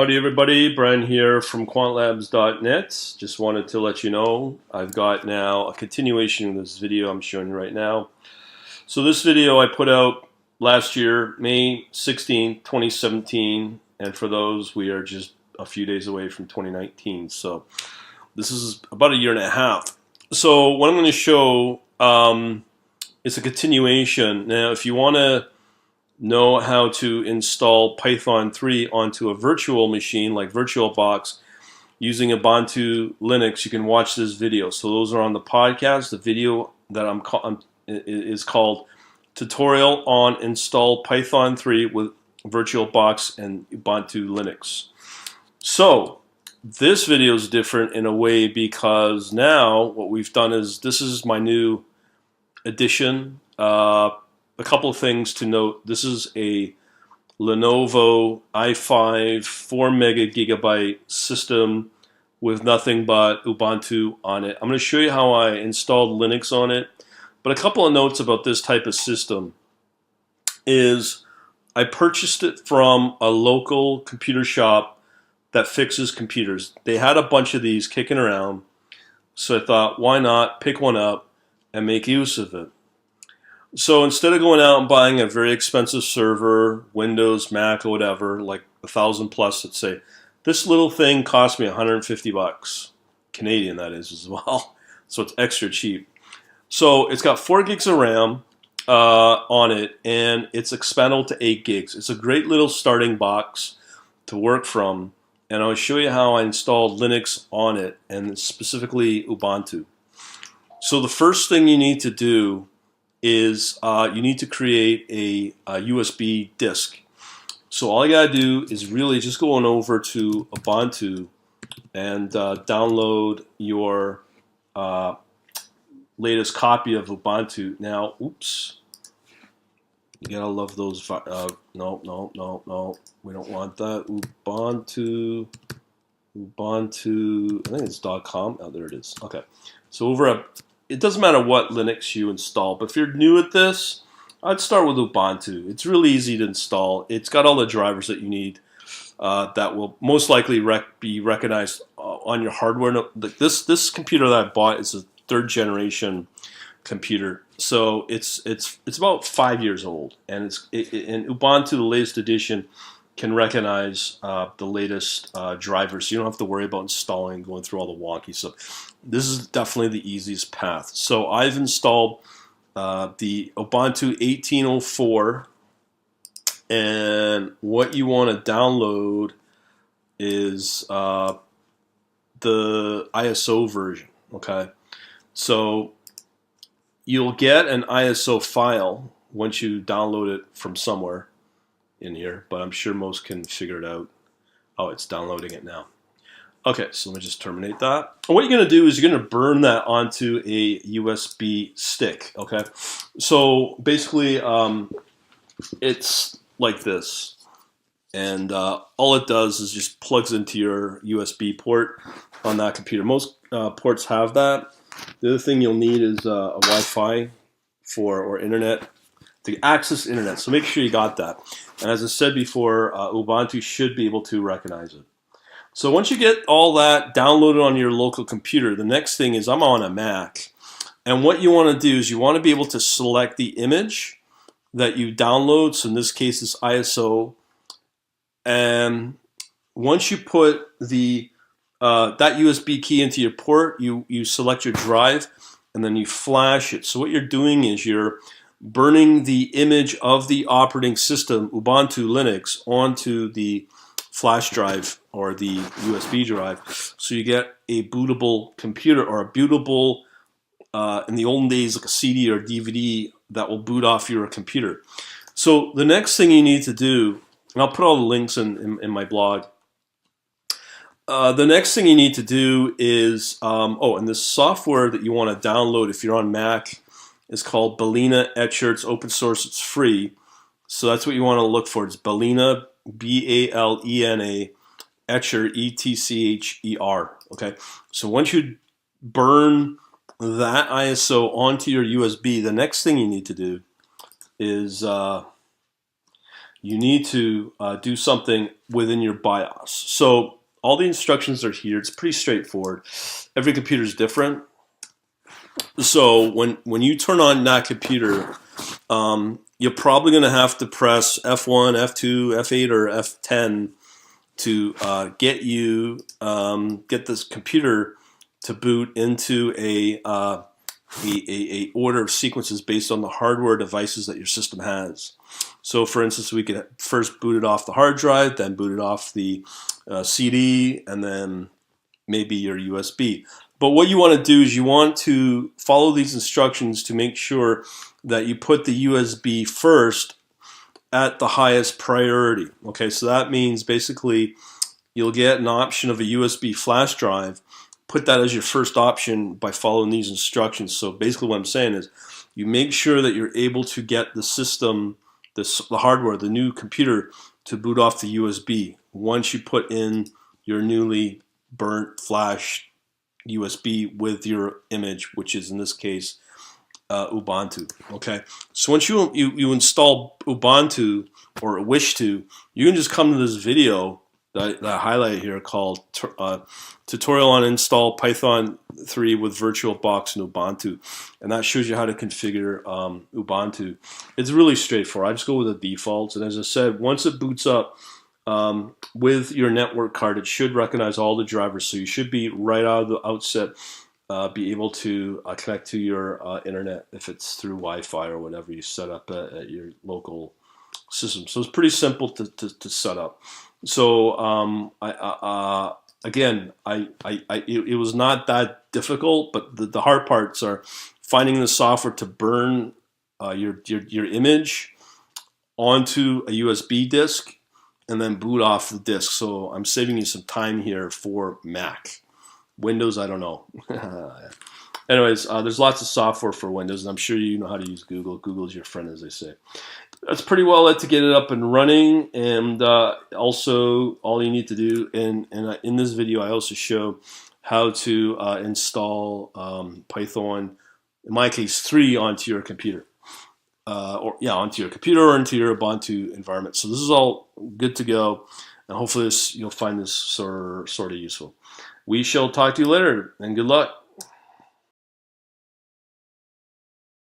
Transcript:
Howdy everybody, Brian here from quantlabs.net. Just wanted to let you know I've got now a continuation of this video I'm showing you right now. So this video I put out last year, May 16, 2017, and for those we are just a few days away from 2019. So this is about a year and a half. So what I'm going to show is a continuation. Now if you want to know how to install Python 3 onto a virtual machine like VirtualBox using Ubuntu Linux, you can watch this video. So those are on the podcast. The video that is called Tutorial on Install Python 3 with VirtualBox and Ubuntu Linux. So this video is different in a way because now what we've done is this is my new edition. A couple of things to note. This is a Lenovo i5 4 megagigabyte system with nothing but Ubuntu on it. I'm going to show you how I installed Linux on it. But a couple of notes about this type of system is I purchased it from a local computer shop that fixes computers. They had a bunch of these kicking around, so I thought, why not pick one up and make use of it? So instead of going out and buying a very expensive server, Windows, Mac, or whatever, like 1,000 plus, let's say, this little thing cost me 150 bucks, Canadian that is as well. So it's extra cheap. So it's got 4 gigs of RAM on it, and it's expandable to 8 gigs. It's a great little starting box to work from, and I'll show you how I installed Linux on it, and specifically Ubuntu. So the first thing you need to do is you need to create a USB disk. So all you gotta do is really just go on over to Ubuntu and download your latest copy of Ubuntu. Now, oops, you gotta love those. No, we don't want that. Ubuntu. I think it's .com. Oh, there it is. Okay, so over at it doesn't matter what Linux you install, but if you're new at this, I'd start with Ubuntu. It's really easy to install. It's got all the drivers that you need that will most likely be recognized on your hardware. This computer that I bought is a 3rd generation computer, so it's about 5 years old, and and Ubuntu, the latest edition, can recognize the latest drivers, so you don't have to worry about installing, going through all the wonky stuff. This is definitely the easiest path. So I've installed the Ubuntu 18.04, and what you want to download is the ISO version. Okay, so you'll get an ISO file once you download it from somewhere in here, but I'm sure most can figure it out. Oh, it's downloading it now. Okay, so let me just terminate that. And what you're going to do is you're going to burn that onto a USB stick. Okay, so basically it's like this, and all it does is just plugs into your USB port on that computer. Most ports have that. The other thing you'll need is a Wi-Fi or internet to access internet, so make sure you got that. And as I said before, Ubuntu should be able to recognize it. So once you get all that downloaded on your local computer, the next thing is I'm on a Mac, and what you want to do is you want to be able to select the image that you download. So in this case, it's ISO, and once you put the that USB key into your port, you select your drive, and then you flash it. So what you're doing is you're burning the image of the operating system, Ubuntu Linux, onto the flash drive or the USB drive, so you get a bootable computer, or a bootable, in the olden days, like a CD or DVD that will boot off your computer. So the next thing you need to do, and I'll put all the links in my blog, the next thing you need to do is, and this software that you want to download if you're on Mac is called Balena Etcher. It's open source, it's free. So that's what you want to look for. It's Balena, B-A-L-E-N-A, Etcher, E-T-C-H-E-R. Okay, so once you burn that ISO onto your USB, the next thing you need to do is you need to do something within your BIOS. So all the instructions are here. It's pretty straightforward. Every computer is different. So when you turn on that computer, you're probably going to have to press F1, F2, F8, or F10 to get this computer to boot into a order of sequences based on the hardware devices that your system has. So for instance, we could first boot it off the hard drive, then boot it off the CD, and then maybe your USB. But what you want to do is you want to follow these instructions to make sure that you put the USB first at the highest priority. Okay, so that means basically you'll get an option of a USB flash drive. Put that as your first option by following these instructions. So basically what I'm saying is you make sure that you're able to get the system, the hardware, the new computer to boot off the USB once you put in your newly burnt flash USB with your image, which is in this case Ubuntu. Okay, so once you install Ubuntu or wish to, you can just come to this video that I highlight here called Tutorial on Install Python 3 with VirtualBox and Ubuntu, and that shows you how to configure Ubuntu. It's really straightforward. I just go with the defaults, and as I said, once it boots up with your network card, it should recognize all the drivers, so you should be right out of the outset be able to connect to your internet if it's through Wi-Fi or whatever you set up at your local system. So it's pretty simple to set up. So it was not that difficult, but the hard parts are finding the software to burn your image onto a USB disk and then boot off the disk. So I'm saving you some time here for Mac. Windows, I don't know. Anyways, there's lots of software for Windows, and I'm sure you know how to use Google. Google's your friend, as they say. That's pretty well it to get it up and running. And also, all you need to do, in this video, I also show how to install Python, in my case, 3 onto your computer. Onto your computer or into your Ubuntu environment. So this is all good to go, and hopefully you'll find this sort of useful. We shall talk to you later, and good luck.